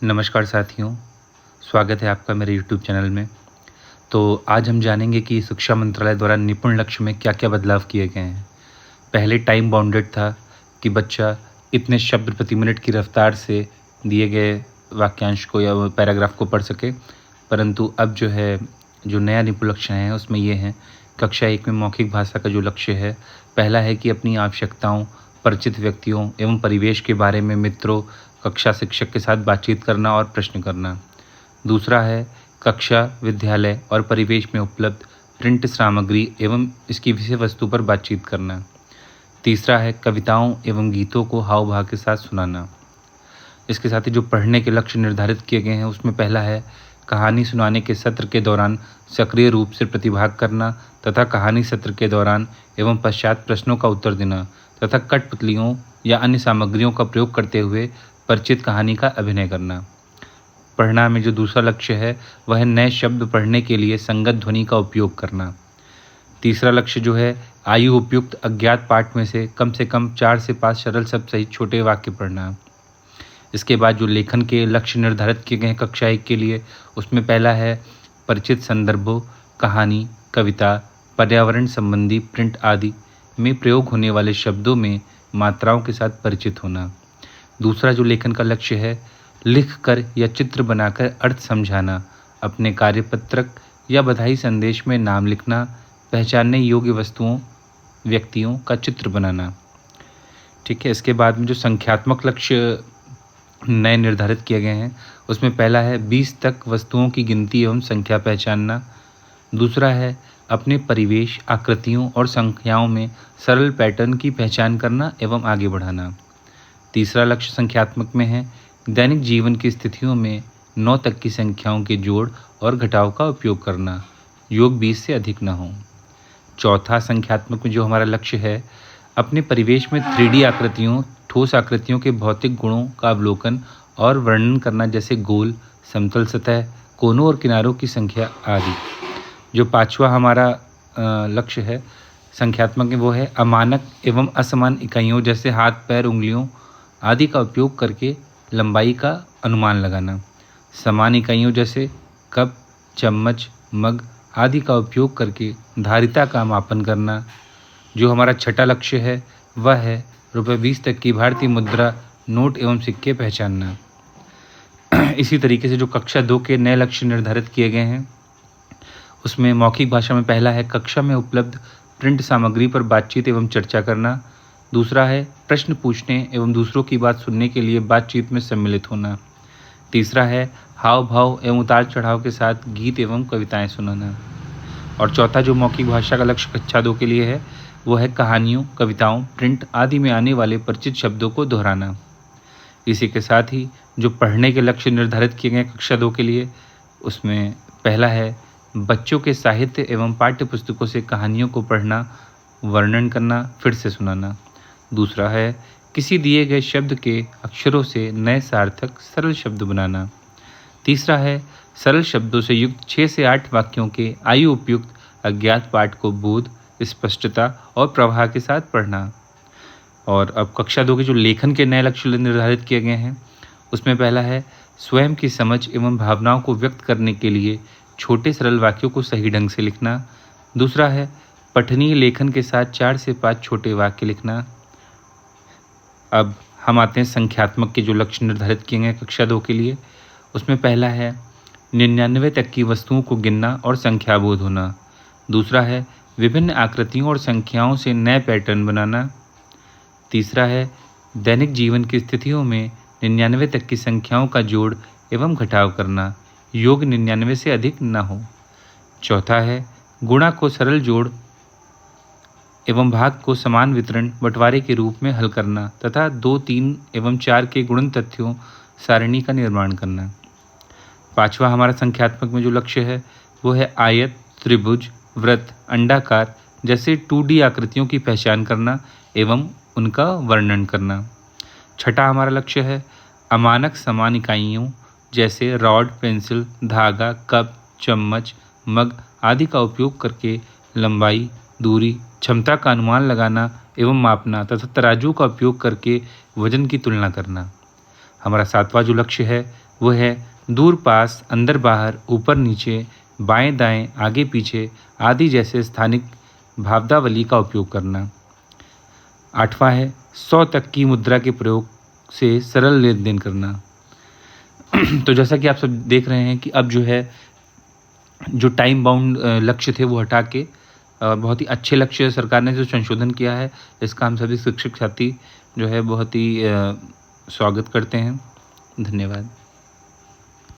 नमस्कार साथियों, स्वागत है आपका मेरे यूट्यूब चैनल में। तो आज हम जानेंगे कि शिक्षा मंत्रालय द्वारा निपुण लक्ष्य में क्या-क्या बदलाव किए गए हैं। पहले टाइम बाउंडेड था कि बच्चा इतने शब्द प्रति मिनट की रफ्तार से दिए गए वाक्यांश को या पैराग्राफ को पढ़ सके, परंतु अब जो नया निपुण लक्ष्य है उसमें ये है, कक्षा 1 में मौखिक भाषा का जो लक्ष्य है, पहला है कि अपनी आवश्यकताओं, परिचित व्यक्तियों एवं परिवेश के बारे में मित्रों, कक्षा शिक्षक के साथ बातचीत करना और प्रश्न करना। दूसरा है कक्षा, विद्यालय और परिवेश में उपलब्ध प्रिंट सामग्री एवं इसकी विषय वस्तु पर बातचीत करना। तीसरा है कविताओं एवं गीतों को हाव भाव के साथ सुनाना। इसके साथ ही जो पढ़ने के लक्ष्य निर्धारित किए गए हैं उसमें पहला है कहानी सुनाने के सत्र के दौरान सक्रिय रूप से प्रतिभाग करना तथा कहानी सत्र के दौरान एवं पश्चात प्रश्नों का उत्तर देना तथा कठपुतलियों या अन्य सामग्रियों का प्रयोग करते हुए परिचित कहानी का अभिनय करना। पढ़ना में जो दूसरा लक्ष्य है वह है नए शब्द पढ़ने के लिए संगत ध्वनि का उपयोग करना। तीसरा लक्ष्य जो है आयु उपयुक्त अज्ञात पाठ में से कम 4 से 5 सरल शब्द सहित छोटे वाक्य पढ़ना। इसके बाद जो लेखन के लक्ष्य निर्धारित किए गए हैं कक्षा 1 के लिए, उसमें पहला है परिचित संदर्भों, कहानी, कविता, पर्यावरण संबंधी प्रिंट आदि में प्रयोग होने वाले शब्दों में मात्राओं के साथ परिचित होना। दूसरा जो लेखन का लक्ष्य है लिख कर या चित्र बनाकर अर्थ समझाना, अपने कार्यपत्रक या बधाई संदेश में नाम लिखना, पहचानने योग्य वस्तुओं, व्यक्तियों का चित्र बनाना। ठीक है, इसके बाद में जो संख्यात्मक लक्ष्य नए निर्धारित किए गए हैं उसमें पहला है 20 तक वस्तुओं की गिनती एवं संख्या पहचानना। दूसरा है अपने परिवेश, आकृतियों और संख्याओं में सरल पैटर्न की पहचान करना एवं आगे बढ़ाना। तीसरा लक्ष्य संख्यात्मक में है दैनिक जीवन की स्थितियों में 9 तक की संख्याओं के जोड़ और घटाव का उपयोग करना, योग 20 से अधिक न हो। चौथा संख्यात्मक में जो हमारा लक्ष्य है अपने परिवेश में 3D आकृतियों, ठोस आकृतियों के भौतिक गुणों का अवलोकन और वर्णन करना, जैसे गोल, समतल सतह, कोनों और किनारों की संख्या आदि। जो पांचवा हमारा लक्ष्य है संख्यात्मक में वो है अमानक एवं असमान इकाइयों जैसे हाथ, पैर, उंगलियों आदि का उपयोग करके लंबाई का अनुमान लगाना। समान इकाइयों जैसे कप, चम्मच, मग आदि का उपयोग करके धारिता का मापन करना। जो हमारा छठा लक्ष्य है वह है ₹20 तक की भारतीय मुद्रा, नोट एवं सिक्के पहचानना। इसी तरीके से जो कक्षा 2 के नए लक्ष्य निर्धारित किए गए हैं उसमें मौखिक भाषा में पहला है कक्षा में उपलब्ध प्रिंट सामग्री पर बातचीत एवं चर्चा करना। दूसरा है प्रश्न पूछने एवं दूसरों की बात सुनने के लिए बातचीत में सम्मिलित होना। तीसरा है हाव भाव एवं उतार चढ़ाव के साथ गीत एवं कविताएं सुनाना। और चौथा जो मौखिक भाषा का लक्ष्य कक्षा 2 के लिए है वो है कहानियों, कविताओं, प्रिंट आदि में आने वाले परिचित शब्दों को दोहराना। इसी के साथ ही जो पढ़ने के लक्ष्य निर्धारित किए गए कक्षा 2 के लिए उसमें पहला है बच्चों के साहित्य एवं पाठ्य पुस्तकों से कहानियों को पढ़ना, वर्णन करना, फिर से सुनाना। दूसरा है किसी दिए गए शब्द के अक्षरों से नए सार्थक सरल शब्द बनाना। तीसरा है सरल शब्दों से युक्त 6 से 8 वाक्यों के आयु उपयुक्त अज्ञात पाठ को बोध, स्पष्टता और प्रवाह के साथ पढ़ना। और अब कक्षा 2 के जो लेखन के नए लक्ष्य निर्धारित किए गए हैं उसमें पहला है स्वयं की समझ एवं भावनाओं को व्यक्त करने के लिए छोटे सरल वाक्यों को सही ढंग से लिखना। दूसरा है पठनीय लेखन के साथ 4 से 5 छोटे वाक्य लिखना। अब हम आते हैं संख्यात्मक के जो लक्ष्य निर्धारित किए गए कक्षा 2 के लिए उसमें पहला है 99 तक की वस्तुओं को गिनना और संख्याबोध होना। दूसरा है विभिन्न आकृतियों और संख्याओं से नए पैटर्न बनाना। तीसरा है दैनिक जीवन की स्थितियों में 99 तक की संख्याओं का जोड़ एवं घटाव करना, योग 99 से अधिक न हो। चौथा है गुणा को सरल जोड़ एवं भाग को समान वितरण बंटवारे के रूप में हल करना तथा 2, 3 एवं 4 के गुणन तथ्यों सारणी का निर्माण करना। पांचवा हमारा संख्यात्मक में जो लक्ष्य है वो है आयत, त्रिभुज, वृत्त, अंडाकार जैसे 2D आकृतियों की पहचान करना एवं उनका वर्णन करना। छठा हमारा लक्ष्य है अमानक समान इकाइयों जैसे रॉड, पेंसिल, धागा, कप, चम्मच, मग आदि का उपयोग करके लंबाई, दूरी, क्षमता का अनुमान लगाना एवं मापना तथा तराजू का उपयोग करके वजन की तुलना करना। हमारा सातवां जो लक्ष्य है वो है दूर पास, अंदर बाहर, ऊपर नीचे, बाएं दाएं, आगे पीछे आदि जैसे स्थानिक भावावली का उपयोग करना। 8वां है 100 तक की मुद्रा के प्रयोग से सरल लेन देन करना। तो जैसा कि आप सब देख रहे हैं कि अब जो है जो टाइम बाउंड लक्ष्य थे वो हटा के बहुत ही अच्छे लक्ष्य सरकार ने जो संशोधन किया है, इसका हम सभी शिक्षक साथी जो है बहुत ही स्वागत करते हैं। धन्यवाद।